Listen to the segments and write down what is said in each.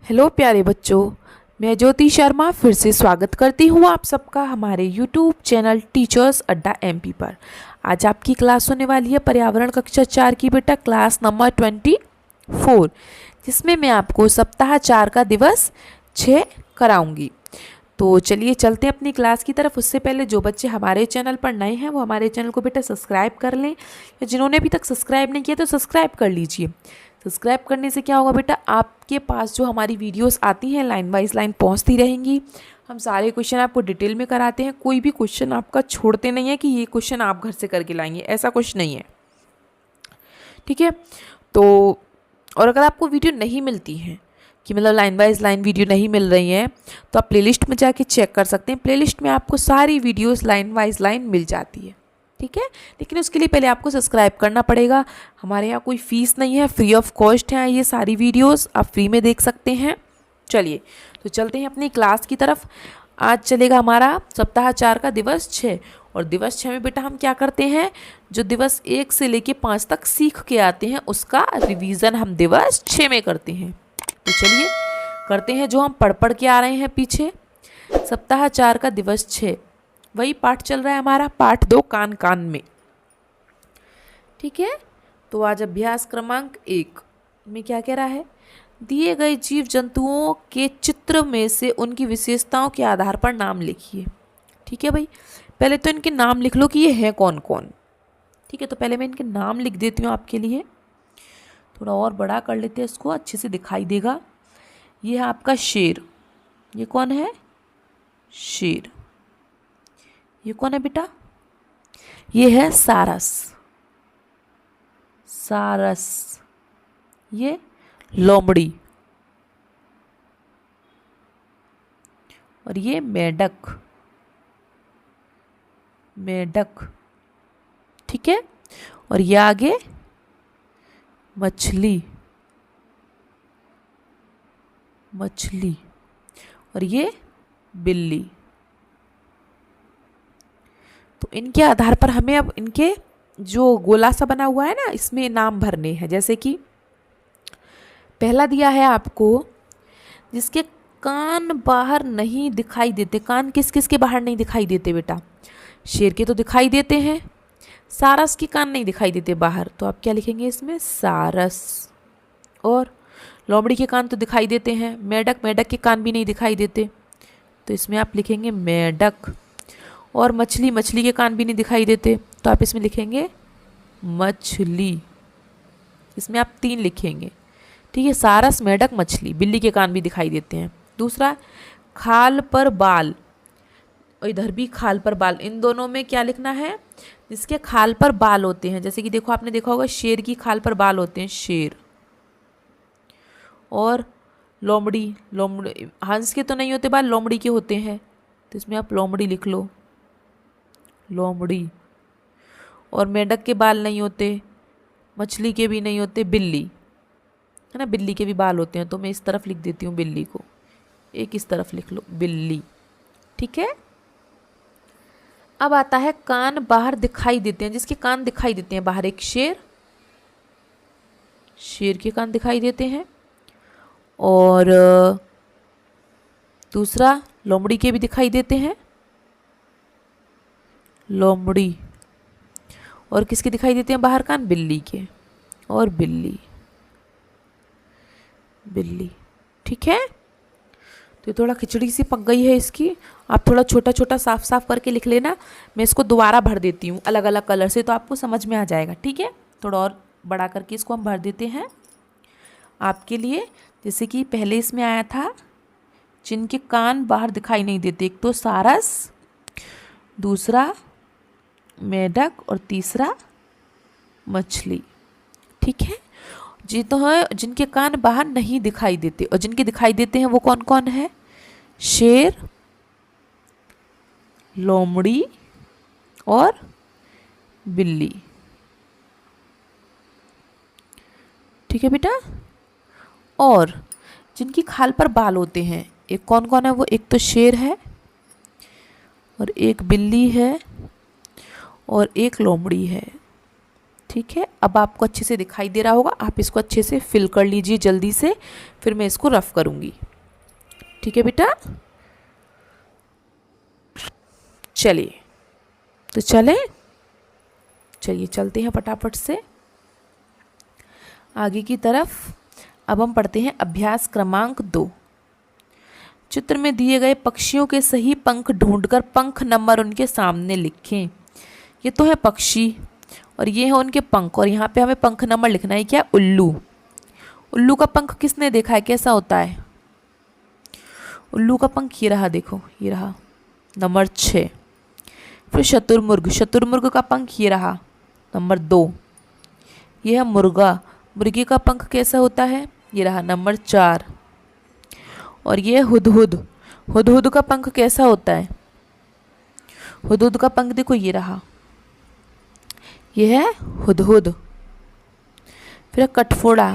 Hello प्यारे बच्चों, मैं ज्योति शर्मा फिर से स्वागत करती हूँ आप सबका हमारे यूट्यूब चैनल टीचर्स अड्डा एमपी पर। आज आपकी क्लास होने वाली है पर्यावरण कक्षा 4 की बेटा क्लास नंबर 24, जिसमें मैं आपको सप्ताह 4 का दिवस 6 कराऊंगी। तो चलिए चलते हैं अपनी क्लास की तरफ। उससे पहले जो बच्चे हमारे चैनल पर नए हैं वो हमारे चैनल को बेटा सब्सक्राइब कर लें, या जिन्होंने अभी तक सब्सक्राइब नहीं किया तो सब्सक्राइब कर लीजिए। सब्सक्राइब करने से क्या होगा बेटा, आपके पास जो हमारी वीडियोस आती हैं लाइन वाइज लाइन पहुंचती रहेंगी। हम सारे क्वेश्चन आपको डिटेल में कराते हैं, कोई भी क्वेश्चन आपका छोड़ते नहीं है कि ये क्वेश्चन आप घर से करके लाएंगे, ऐसा कुछ नहीं है। ठीक है। तो और अगर आपको वीडियो नहीं मिलती है कि मतलब लाइन वाइज लाइन वीडियो नहीं मिल रही है, तो आप प्लेलिस्ट में जाके चेक कर सकते हैं। प्लेलिस्ट में आपको सारी वीडियोस लाइन वाइज लाइन मिल जाती है। ठीक है। लेकिन उसके लिए पहले आपको सब्सक्राइब करना पड़ेगा। हमारे यहाँ कोई फ़ीस नहीं है, फ्री ऑफ कॉस्ट है ये सारी वीडियोस, आप फ्री में देख सकते हैं। चलिए तो चलते हैं अपनी क्लास की तरफ। आज चलेगा हमारा सप्ताह 4 का दिवस 6, और दिवस 6 में बेटा हम क्या करते हैं, जो दिवस 1 से लेके 5 तक सीख के आते हैं उसका रिवीजन हम दिवस 6 में करते हैं। तो चलिए करते हैं जो हम पढ़ के आ रहे हैं पीछे। सप्ताह 4 का दिवस 6, वही पाठ चल रहा है हमारा, पाठ 2 कान कान में। ठीक है। तो आज अभ्यास क्रमांक 1 में क्या कह रहा है, दिए गए जीव जंतुओं के चित्र में से उनकी विशेषताओं के आधार पर नाम लिखिए। ठीक है भाई, पहले तो इनके नाम लिख लो कि ये हैं कौन कौन। ठीक है, तो पहले मैं इनके नाम लिख देती हूँ आपके लिए, थोड़ा और बड़ा कर लेते हैं इसको, अच्छे से दिखाई देगा। ये है आपका शेर, ये कौन है, शेर। ये कौन है बेटा, ये है सारस, सारस। ये लोमड़ी, और ये मेढक, मेढक। ठीक है। और ये आगे मछली, मछली। और ये बिल्ली। तो इनके आधार पर हमें अब इनके जो गोला सा बना हुआ है ना, इसमें नाम भरने हैं। जैसे कि पहला दिया है आपको, जिसके कान बाहर नहीं दिखाई देते। कान किस किस के बाहर नहीं दिखाई देते बेटा, शेर के तो दिखाई देते हैं, सारस के कान नहीं दिखाई देते बाहर, तो आप क्या लिखेंगे इसमें, सारस। और लोमड़ी के कान तो दिखाई देते हैं, मेढक, मेढक के कान भी नहीं दिखाई देते, तो इसमें आप लिखेंगे मेढक। और मछली, मछली के कान भी नहीं दिखाई देते, तो आप इसमें लिखेंगे मछली। इसमें आप 3 लिखेंगे। ठीक है, सारस, मेढक, मछली। बिल्ली के कान भी दिखाई देते हैं। दूसरा, खाल पर बाल, और इधर भी खाल पर बाल। इन दोनों में क्या लिखना है, जिसके खाल पर बाल होते हैं। जैसे कि देखो, आपने देखा होगा शेर की खाल पर बाल होते हैं, शेर। और लोमड़ी, लोमड़ी, हंस के तो नहीं होते बाल, लोमड़ी के होते हैं, तो इसमें आप लोमड़ी लिख लो, लोमड़ी। और मेढक के बाल नहीं होते, मछली के भी नहीं होते, बिल्ली है ना, बिल्ली के भी बाल होते हैं, तो मैं इस तरफ लिख देती हूँ बिल्ली को, एक इस तरफ लिख लो बिल्ली। ठीक है। अब आता है कान बाहर दिखाई देते हैं, जिसके कान दिखाई देते हैं बाहर। एक शेर, शेर के कान दिखाई देते हैं। और दूसरा, लोमड़ी के भी दिखाई देते हैं, लोमड़ी। और किसके दिखाई देते हैं बाहर कान, बिल्ली के। और बिल्ली, बिल्ली। ठीक है। तो ये थोड़ा खिचड़ी सी पक गई है इसकी, आप थोड़ा छोटा छोटा साफ साफ करके लिख लेना। मैं इसको दोबारा भर देती हूँ अलग अलग कलर से, तो आपको समझ में आ जाएगा। ठीक है, थोड़ा और बड़ा करके इसको हम भर देते हैं आपके लिए। जैसे कि पहले इसमें आया था, जिनके कान बाहर दिखाई नहीं देते। एक तो सारस, दूसरा मेढक, और तीसरा मछली। ठीक है। जी तो है, जिनके कान बाहर नहीं दिखाई देते, और जिनके दिखाई देते हैं वो कौन कौन है, शेर, लोमड़ी और बिल्ली। ठीक है बेटा। और जिनकी खाल पर बाल होते हैं, एक कौन कौन है वो, एक तो शेर है, और एक बिल्ली है, और एक लोमड़ी है। ठीक। ठीक है, अब आपको अच्छे से दिखाई दे रहा होगा, आप इसको अच्छे से फिल कर लीजिए जल्दी से, फिर मैं इसको रफ करूँगी। ठीक है बेटा, चलिए तो चलिए चलते हैं फटाफट से आगे की तरफ। अब हम पढ़ते हैं अभ्यास क्रमांक 2। चित्र में दिए गए पक्षियों के सही पंख ढूंढकर पंख नंबर उनके सामने लिखें। ये तो है पक्षी और ये है उनके पंख, और यहाँ पे हमें पंख नंबर लिखना है क्या, उल्लू। उल्लू का पंख किसने देखा है, कैसा होता है? उल्लू का पंख ये रहा, देखो ये रहा नंबर 6। फिर शतुरमुर्ग का पंख ये रहा नंबर 2। ये है मुर्गा, मुर्गी का पंख कैसा होता है, ये रहा नंबर 4। और ये हुदहुद का पंख कैसा होता है? हुदहुद का पंख देखो ये रहा, ये है हुदहुद। फिर कठफोड़ा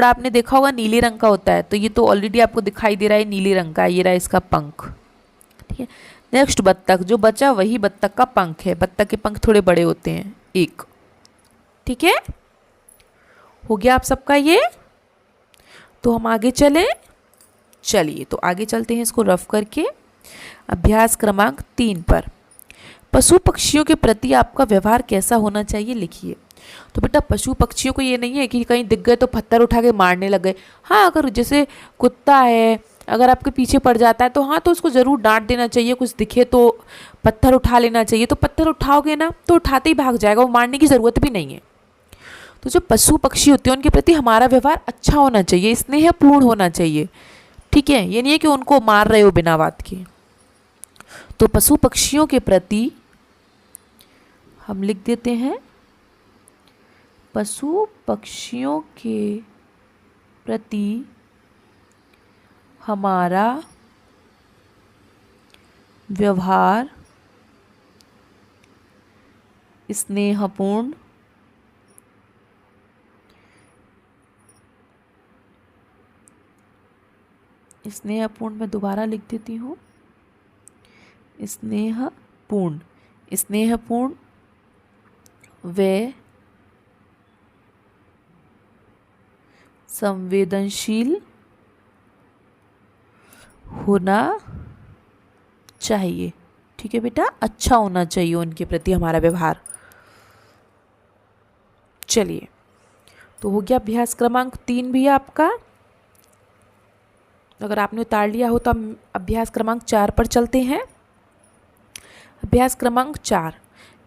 आपने देखा होगा, नीले रंग का होता है, तो ये तो ऑलरेडी आपको दिखाई दे रहा है नीले रंग का, ये रहा इसका पंख। ठीक है, नेक्स्ट बत्तख, जो बचा वही बत्तख का पंख है। बत्तख के पंख थोड़े बड़े होते हैं, एक। ठीक है, हो गया आप सबका ये। तो हम आगे चलिए तो आगे चलते हैं इसको रफ करके। अभ्यास क्रमांक 3 पर पशु पक्षियों के प्रति आपका व्यवहार कैसा होना चाहिए लिखिए। तो बेटा पशु पक्षियों को ये नहीं है कि कहीं दिख गए तो पत्थर उठा के मारने लग गए। हाँ, अगर जैसे कुत्ता है, अगर आपके पीछे पड़ जाता है तो हाँ, तो उसको ज़रूर डांट देना चाहिए, कुछ दिखे तो पत्थर उठा लेना चाहिए। तो पत्थर उठाओगे ना तो उठाते ही भाग जाएगा, वो मारने की ज़रूरत भी नहीं है। तो जो पशु पक्षी होते हैं उनके प्रति हमारा व्यवहार अच्छा होना चाहिए, स्नेहपूर्ण होना चाहिए। ठीक है, ये नहीं है कि उनको मार रहे हो बिना बात के। तो पशु पक्षियों के प्रति हम लिख देते हैं, पशु पक्षियों के प्रति हमारा व्यवहार स्नेहपूर्ण मैं दोबारा लिख देती हूँ, स्नेहपूर्ण व संवेदनशील होना चाहिए। ठीक है बेटा, अच्छा होना चाहिए उनके प्रति हमारा व्यवहार। चलिए, तो हो गया अभ्यास क्रमांक 3 भी आपका। अगर आपने उतार लिया हो तो हम अभ्यास क्रमांक 4 पर चलते हैं। अभ्यास क्रमांक 4,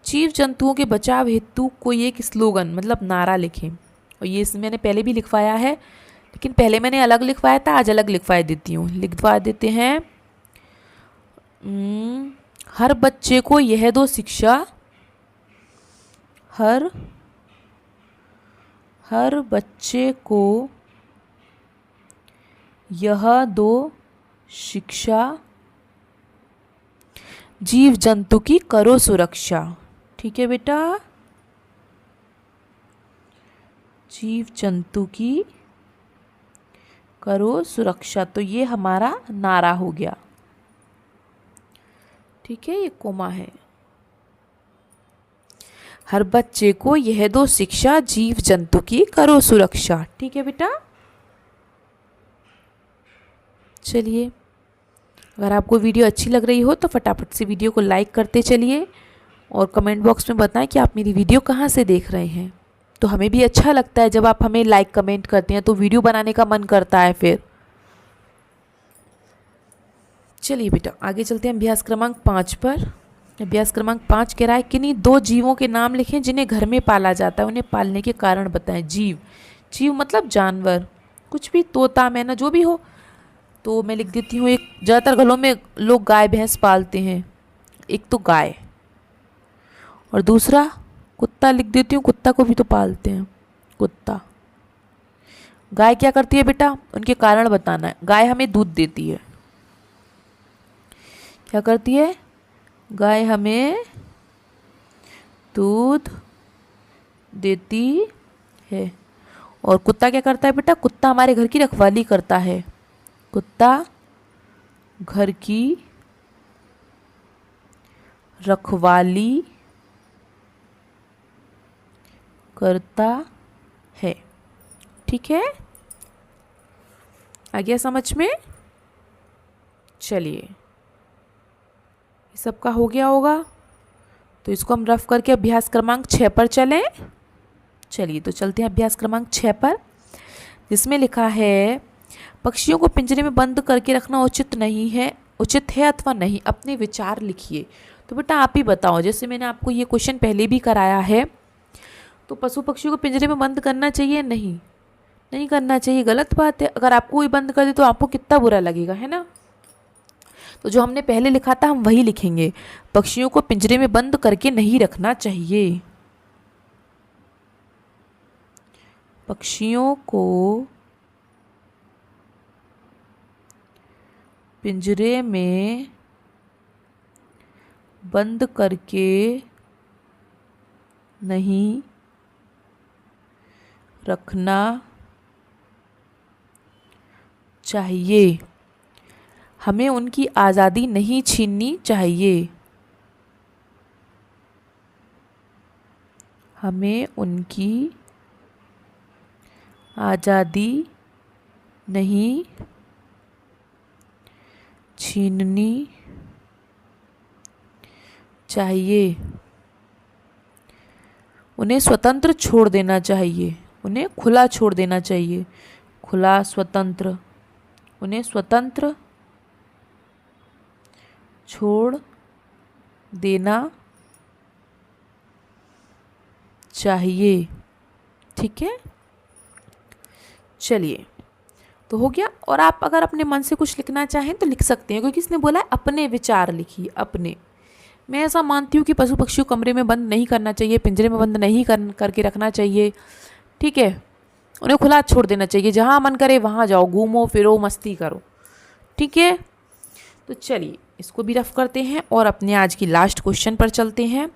जीव जंतुओं के बचाव हेतु कोई एक स्लोगन मतलब नारा लिखें। और ये मैंने पहले भी लिखवाया है, लेकिन पहले मैंने अलग लिखवाया था, आज अलग लिखवा देती हूँ। लिखवा देते हैं, हर बच्चे को यह दो शिक्षा, हर बच्चे को यह दो शिक्षा, जीव जंतु की करो सुरक्षा। ठीक है बेटा, जीव जंतु की करो सुरक्षा, तो ये हमारा नारा हो गया। ठीक है, ये कोमा है। हर बच्चे को यह दो शिक्षा, जीव जंतु की करो सुरक्षा। ठीक है बेटा, चलिए, अगर आपको वीडियो अच्छी लग रही हो तो फटाफट से वीडियो को लाइक करते चलिए और कमेंट बॉक्स में बताएं कि आप मेरी वीडियो कहाँ से देख रहे हैं। तो हमें भी अच्छा लगता है जब आप हमें लाइक कमेंट करते हैं, तो वीडियो बनाने का मन करता है फिर। चलिए बेटा, आगे चलते हैं अभ्यास क्रमांक 5 पर। अभ्यास क्रमांक 5 कह रहा है, किन्हीं 2 जीवों के नाम लिखें जिन्हें घर में पाला जाता है, उन्हें पालने के कारण बताएं। जीव मतलब जानवर, कुछ भी, तोता मैना जो भी हो। तो मैं लिख देती हूँ, एक ज़्यादातर घरों में लोग गाय भैंस पालते हैं, एक तो गाय, और दूसरा कुत्ता लिख देती हूँ, कुत्ता को भी तो पालते हैं, कुत्ता। गाय क्या करती है बेटा, उनके कारण बताना है। गाय हमें दूध देती है, क्या करती है, गाय हमें दूध देती है। और कुत्ता क्या करता है बेटा, कुत्ता हमारे घर की रखवाली करता है, कुत्ता घर की रखवाली करता है। ठीक है, आ गया समझ में? चलिए, ये सबका हो गया होगा, तो इसको हम रफ करके अभ्यास क्रमांक 6 पर चलें। चलिए तो चलते हैं अभ्यास क्रमांक 6 पर, जिसमें लिखा है पक्षियों को पिंजरे में बंद करके रखना उचित है अथवा नहीं, अपने विचार लिखिए। तो बेटा आप ही बताओ, जैसे मैंने आपको ये क्वेश्चन पहले भी कराया है, तो पशु पक्षियों को पिंजरे में बंद करना चाहिए? नहीं करना चाहिए, गलत बात है। अगर आपको कोई बंद कर दे तो आपको कितना बुरा लगेगा, है ना? तो जो हमने पहले लिखा था हम वही लिखेंगे, पक्षियों को पिंजरे में बंद करके नहीं रखना चाहिए। पक्षियों को पिंजरे में बंद करके नहीं रखना चाहिए, हमें उनकी आज़ादी नहीं छीननी चाहिए, हमें उनकी आज़ादी नहीं छीननी चाहिए, उन्हें स्वतंत्र छोड़ देना चाहिए, उन्हें खुला छोड़ देना चाहिए, खुला स्वतंत्र, उन्हें स्वतंत्र छोड़ देना चाहिए। ठीक है, चलिए तो हो गया। और आप अगर अपने मन से कुछ लिखना चाहें तो लिख सकते हैं, क्योंकि इसने बोला है अपने विचार लिखिए। अपने, मैं ऐसा मानती हूँ कि पशु पक्षियों को कमरे में बंद नहीं करना चाहिए, पिंजरे में बंद नहीं करके रखना चाहिए। ठीक है, उन्हें खुला छोड़ देना चाहिए, जहाँ मन करे वहाँ जाओ, घूमो फिरो मस्ती करो। ठीक है, तो चलिए इसको भी रफ करते हैं और अपने आज की लास्ट क्वेश्चन पर चलते हैं।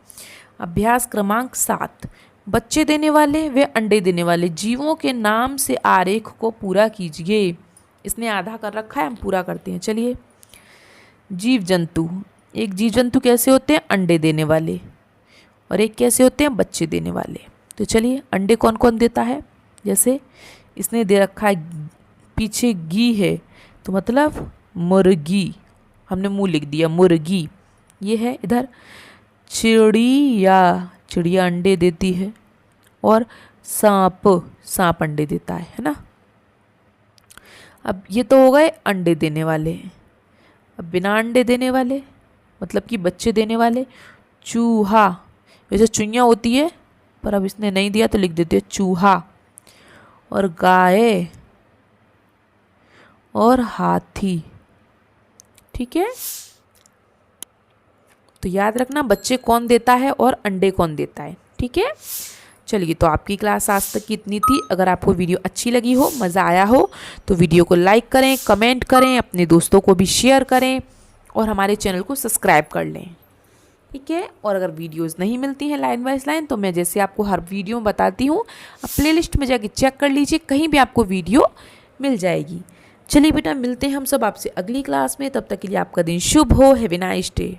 अभ्यास क्रमांक 7, बच्चे देने वाले व अंडे देने वाले जीवों के नाम से आरेख को पूरा कीजिए। इसने आधा कर रखा है, हम पूरा करते हैं। चलिए, जीव जंतु, एक जीव जंतु कैसे होते हैं? अंडे देने वाले, और एक कैसे होते हैं? बच्चे देने वाले। तो चलिए, अंडे कौन कौन देता है? जैसे इसने दे रखा है, पीछे गी है तो मतलब मुर्गी, हमने मुँह लिख दिया मुर्गी। ये है इधर चिड़िया, चिड़िया अंडे देती है, और सांप अंडे देता है ना। अब ये तो हो गए अंडे देने वाले। अब बिना अंडे देने वाले मतलब कि बच्चे देने वाले, चूहा, वैसे चुईयाँ होती है पर अब इसने नहीं दिया तो लिख देते हैं चूहा, और गाय और हाथी। ठीक है, तो याद रखना बच्चे कौन देता है और अंडे कौन देता है। ठीक है, चलिए तो आपकी क्लास आज तक की इतनी थी। अगर आपको वीडियो अच्छी लगी हो, मज़ा आया हो, तो वीडियो को लाइक करें, कमेंट करें, अपने दोस्तों को भी शेयर करें और हमारे चैनल को सब्सक्राइब कर लें। ठीक है, और अगर वीडियोस नहीं मिलती हैं लाइन बाय लाइन, तो मैं जैसे आपको हर वीडियो में बताती हूँ, आप प्लेलिस्ट में जाके चेक कर लीजिए, कहीं भी आपको वीडियो मिल जाएगी। चलिए बेटा, मिलते हैं हम सब आपसे अगली क्लास में। तब तक के लिए आपका दिन शुभ हो। Have a nice day.